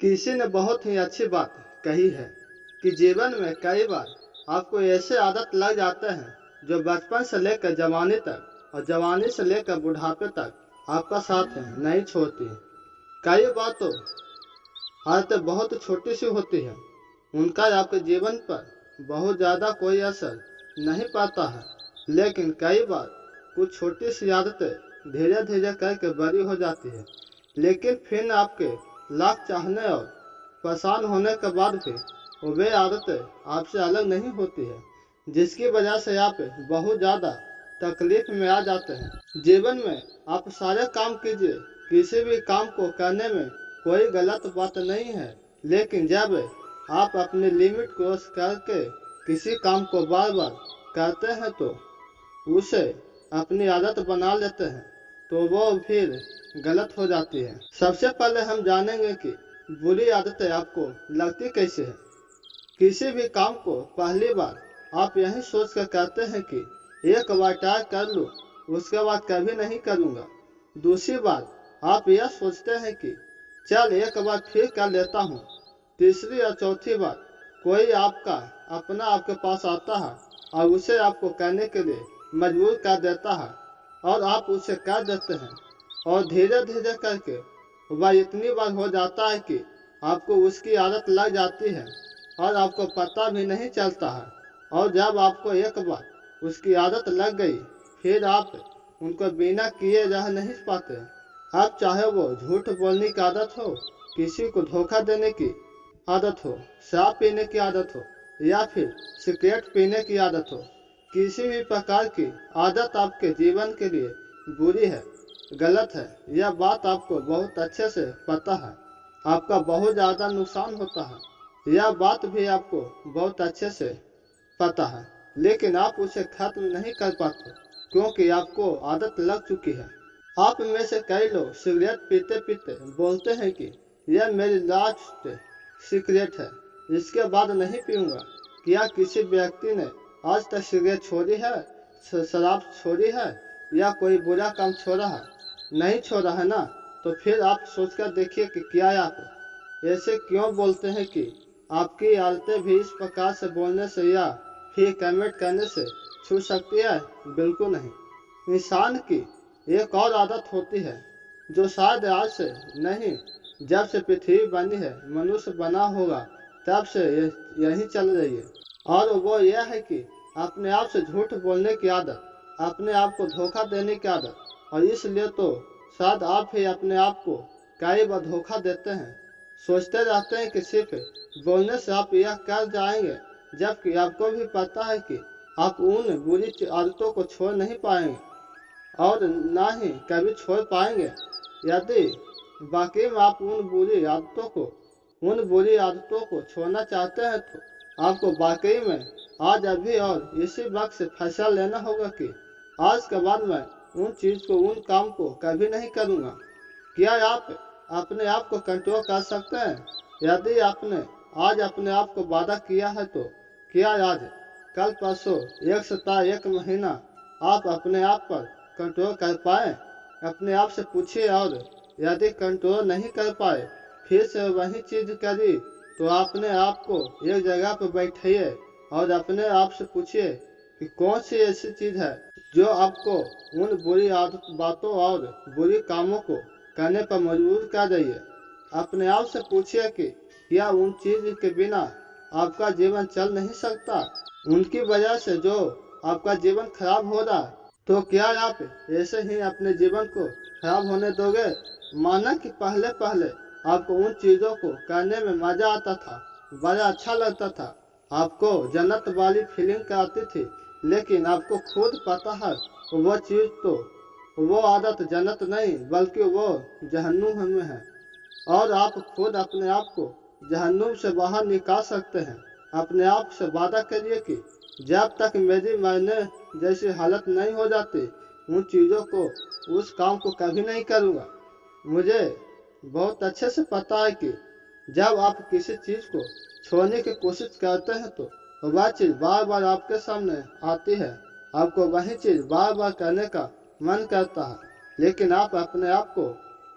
किसी ने बहुत ही अच्छी बात कही है कि जीवन में कई बार आपको ऐसे आदत लग जाते हैं जो बचपन से लेकर जवानी तक और जवानी से लेकर बुढ़ापे तक आपका साथ नहीं छोड़ती। कई बार तो आदतें बहुत छोटी सी होती है, उनका आपके जीवन पर बहुत ज़्यादा कोई असर नहीं पाता है, लेकिन कई बार कुछ छोटी सी आदतें धीरे धीरे करके बड़ी हो जाती है। लेकिन फिर आपके लाख चाहने और परेशान होने के बाद भी वे आदतें आपसे अलग नहीं होती है, जिसकी वजह से आप बहुत ज़्यादा तकलीफ में आ जाते हैं। जीवन में आप सारे काम कीजिए, किसी भी काम को करने में कोई गलत बात नहीं है, लेकिन जब आप अपनी लिमिट क्रॉस करके किसी काम को बार बार करते हैं तो उसे अपनी आदत बना लेते हैं, तो वो फिर गलत हो जाती है। सबसे पहले हम जानेंगे कि बुरी आदतें आपको लगती कैसे है। किसी भी काम को पहली बार आप यही सोच कर करते हैं कि एक बार ट्राई कर लूँ, उसके बाद कभी नहीं करूँगा। दूसरी बार आप यह सोचते हैं कि चल एक बार फिर कर लेता हूँ। तीसरी और चौथी बार कोई आपका अपना आपके पास आता है और उसे आपको करने के लिए मजबूर कर देता है और आप उसे कर देते हैं, और धीरे धीरे करके वह इतनी बार हो जाता है कि आपको उसकी आदत लग जाती है और आपको पता भी नहीं चलता है। और जब आपको एक बार उसकी आदत लग गई, फिर आप उनको बिना किए रह नहीं पाते। आप चाहे वो झूठ बोलने की आदत हो, किसी को धोखा देने की आदत हो, शराब पीने की आदत हो या फिर सिगरेट पीने की आदत हो, किसी भी प्रकार की आदत आपके जीवन के लिए बुरी है, गलत है, यह बात आपको बहुत अच्छे से पता है। आपका बहुत ज़्यादा नुकसान होता है, यह बात भी आपको बहुत अच्छे से पता है, लेकिन आप उसे खत्म नहीं कर पाते क्योंकि आपको आदत लग चुकी है। आप में से कई लोग सिगरेट पीते पीते बोलते हैं कि यह मेरी लास्ट सिगरेट है, इसके बाद नहीं पीऊँगा। क्या किसी व्यक्ति ने आज तक सिगरेट छोड़ी है, शराब छोड़ी है या कोई बुरा काम छोड़ा है? नहीं छोड़ा है ना? तो फिर आप सोचकर देखिए कि क्या आप ऐसे क्यों बोलते हैं कि आपकी आदतें भी इस प्रकार से बोलने से या फिर कमेंट करने से छूट सकती है? बिल्कुल नहीं। इंसान की एक और आदत होती है जो शायद आज से नहीं, जब से पृथ्वी बनी है, मनुष्य बना होगा, तब से यही चल रही है, और वो यह है कि अपने आप से झूठ बोलने की आदत, अपने आप को धोखा देने की आदत। और इसलिए तो शायद आप ही अपने आप को कई बार धोखा देते हैं। सोचते रहते हैं कि सिर्फ बोलने से आप यह कर जाएंगे, जबकि आपको भी पता है कि आप उन बुरी आदतों को छोड़ नहीं पाएंगे और ना ही कभी छोड़ पाएंगे। यदि वाकई में आप उन बुरी आदतों को छोड़ना चाहते हैं तो आपको वाकई में आज अभी और इसी वक्त से फैसला लेना होगा कि आज के बाद मैं उन काम को कभी नहीं करूँगा। क्या आप अपने आप को कंट्रोल कर सकते हैं? यदि आपने आज अपने आप को वादा किया है तो क्या आज, कल, परसों, एक सप्ताह, एक महीना आप अपने आप पर कंट्रोल कर पाए? अपने आप से पूछिए, और यदि कंट्रोल नहीं कर पाए, फिर से वही चीज करी, तो अपने आप को एक जगह पर बैठिए और अपने आप से पूछिए कि कौन सी ऐसी चीज है जो आपको उन बुरी बातों और बुरी कामों को करने पर मजबूर कर रही है। अपने आप से पूछिए कि क्या उन चीज के बिना आपका जीवन चल नहीं सकता, उनकी वजह से जो आपका जीवन खराब हो रहा, तो क्या आप ऐसे ही अपने जीवन को खराब होने दोगे? माना कि पहले पहले आपको उन चीज़ों को करने में मज़ा आता था, बड़ा अच्छा लगता था, आपको जन्नत वाली फीलिंग आती थी, लेकिन आपको खुद पता है वो चीज़ तो, वो आदत जन्नत नहीं बल्कि वो जहन्नुम में है, और आप खुद अपने आप को जहन्नुम से बाहर निकाल सकते हैं। अपने आप से वादा करिए कि जब तक मेरी मैंने जैसी हालत नहीं हो जाती, उन चीज़ों को, उस काम को कभी नहीं करूँगा। मुझे बहुत अच्छे से पता है कि जब आप किसी चीज़ को छोड़ने की कोशिश करते हैं तो वह चीज़ बार बार आपके सामने आती है, आपको वही चीज़ बार बार करने का मन करता है, लेकिन आप अपने आप को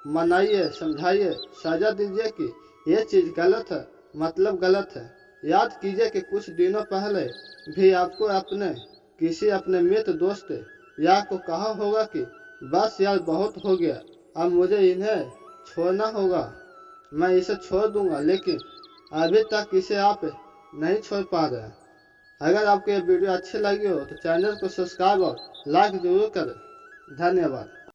मनाइए, समझाइए, सजा दीजिए कि ये चीज़ गलत है, मतलब गलत है। याद कीजिए कि कुछ दिनों पहले भी आपको किसी अपने मित्र दोस्त या को कहा होगा कि बस यार बहुत हो गया, अब मुझे इन्हें छोड़ना होगा, मैं इसे छोड़ दूंगा, लेकिन अभी तक इसे आप नहीं छोड़ पा रहे। अगर आपको ये वीडियो अच्छी लगी हो तो चैनल को सब्सक्राइब और लाइक जरूर करें। धन्यवाद।